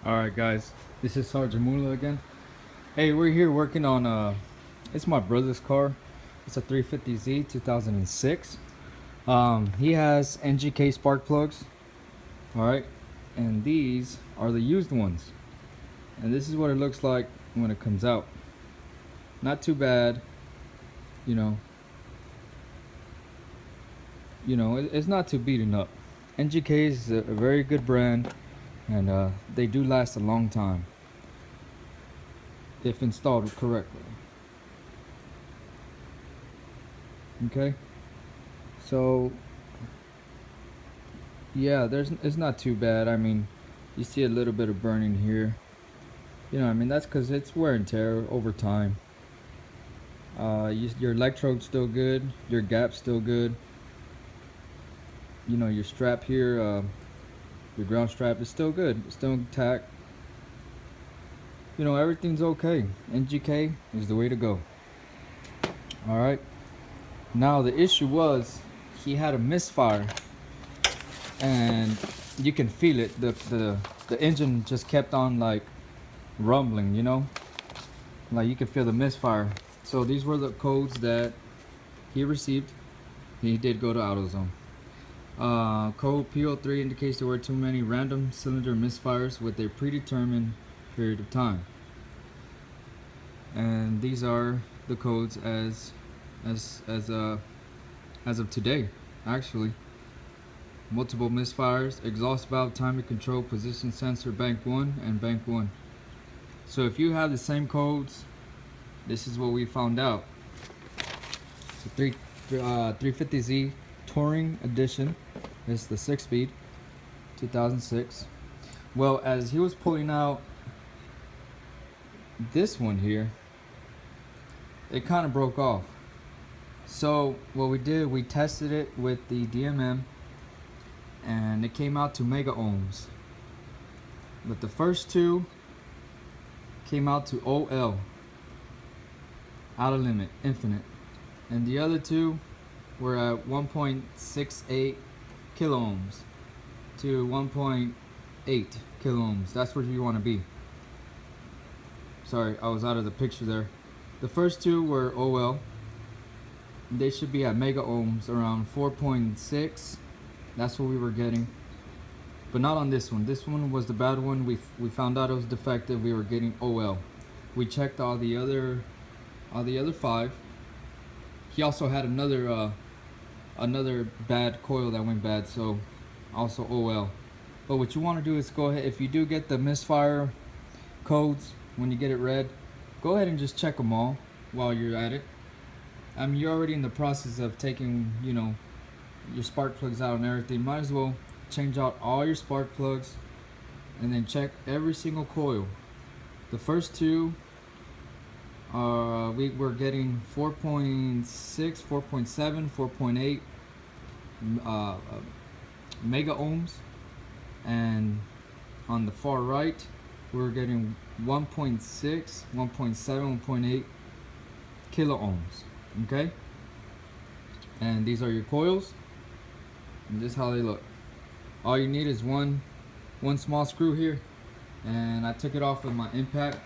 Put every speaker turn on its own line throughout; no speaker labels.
Alright guys, this is Sergeant Mula again. Hey, we're here working on it's my brother's car. It's a 350Z 2006. He has NGK spark plugs. Alright, and these are the used ones. And this is what it looks like when it comes out. Not too bad, you know. It's not too beaten up. NGK is a very good brand, and they do last a long time if installed correctly. Okay, so yeah, it's not too bad. I mean, you see a little bit of burning here. I mean, that's because it's wear and tear over time. Your electrode's still good, your gap's still good. Your strap here, your ground strap is still good, it's still intact. Everything's okay. NGK is the way to go. Alright, now the issue was he had a misfire, and you can feel it. The engine just kept on like rumbling, like you can feel the misfire. So these were the codes that he received. He did go to AutoZone. Code P03 indicates there were too many random cylinder misfires with a predetermined period of time. And these are the codes as of today, actually. Multiple misfires, exhaust valve timing control, position sensor, bank 1 and bank 1. So if you have the same codes, this is what we found out. It's a 350Z Touring Edition. It's the 6-speed, 2006. Well, as he was pulling out this one here, it kind of broke off. So what we did, we tested it with the DMM, and it came out to mega ohms. But the first two came out to OL, out of limit, infinite. And the other two were at 1.68 kilo ohms to 1.8 kilo ohms. That's where you want to be. Sorry, I was out of the picture there. The first two were OL. They should be at mega ohms, around 4.6. That's what we were getting, but not on this one. This one was the bad one. We found out it was defective. We were getting OL. We checked all the other 5. He also had another bad coil that went bad, so also OL. But what you want to do is go ahead, if you do get the misfire codes when you get it read, go ahead and just check them all while you're at it. I mean, you're already in the process of taking your spark plugs out and everything. Might as well change out all your spark plugs and then check every single coil. The first two, we were getting 4.6, 4.7, 4.8 mega ohms, and on the far right we were getting 1.6, 1.7, 1.8 kilo ohms. Okay, and these are your coils, and this is how they look. All you need is one small screw here, and I took it off with my impact.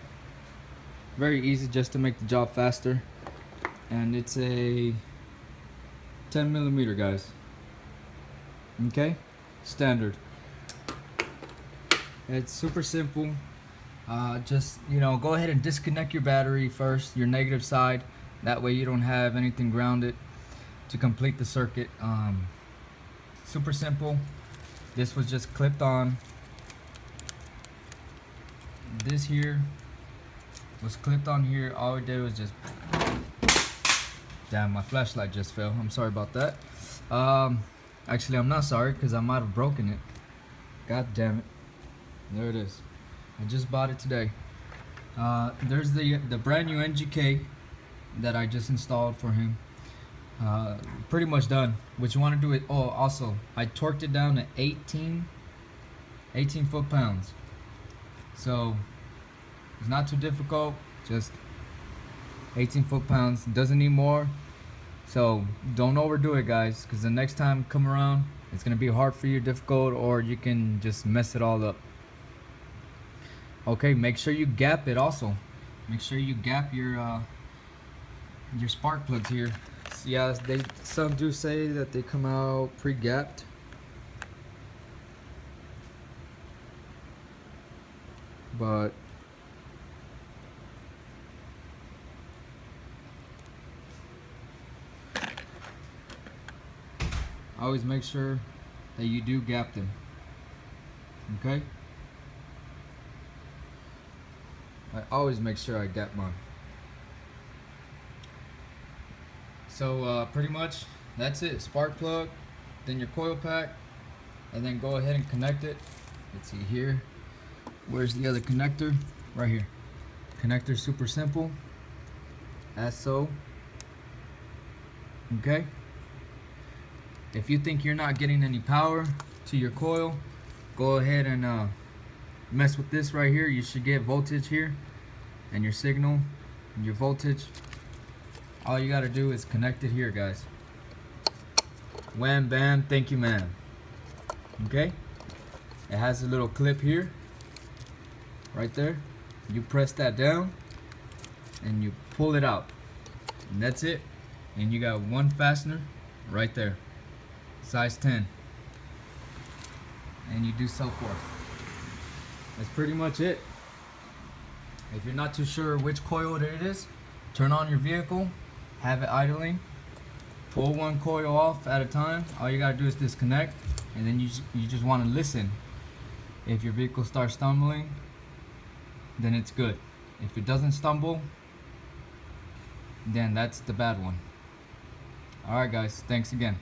Very easy, just to make the job faster. And it's a 10 millimeter, guys. Okay, standard. It's super simple. Just go ahead and disconnect your battery first, your negative side. That way you don't have anything grounded to complete the circuit. Super simple. This was just clipped on. This here was clipped on here. All we did was just, damn, my flashlight just fell. I'm sorry about that. Actually, I'm not sorry, because I might have broken it. God damn it. There it is. I just bought it today. There's the brand new NGK that I just installed for him. Pretty much done. What you want to do is, oh, also I torqued it down to 18 foot-pounds. So it's not too difficult, just 18 foot-pounds. Doesn't need more. So don't overdo it, guys, because the next time come around, it's gonna be hard for you, difficult, or you can just mess it all up. Okay, make sure you gap it also. Make sure you gap your spark plugs here. So yeah, some do say that they come out pre-gapped. But always make sure that you do gap them. Okay? I always make sure I gap mine. So pretty much that's it. Spark plug, then your coil pack, and then go ahead and connect it. Let's see here. Where's the other connector? Right here. Connector super simple. As so. Okay. If you think you're not getting any power to your coil, go ahead and mess with this right here. You should get voltage here, and your signal and your voltage. All you gotta do is connect it here, guys. Wham bam, thank you ma'am. Okay, it has a little clip here right there. You press that down and you pull it out, and that's it. And you got one fastener right there, size 10, and you do so forth. That's pretty much it. If you're not too sure which coil it is, turn on your vehicle, have it idling, pull one coil off at a time. All you gotta do is disconnect, and then you just want to listen. If your vehicle starts stumbling, then it's good. If it doesn't stumble, then that's the bad one. Alright guys, thanks again.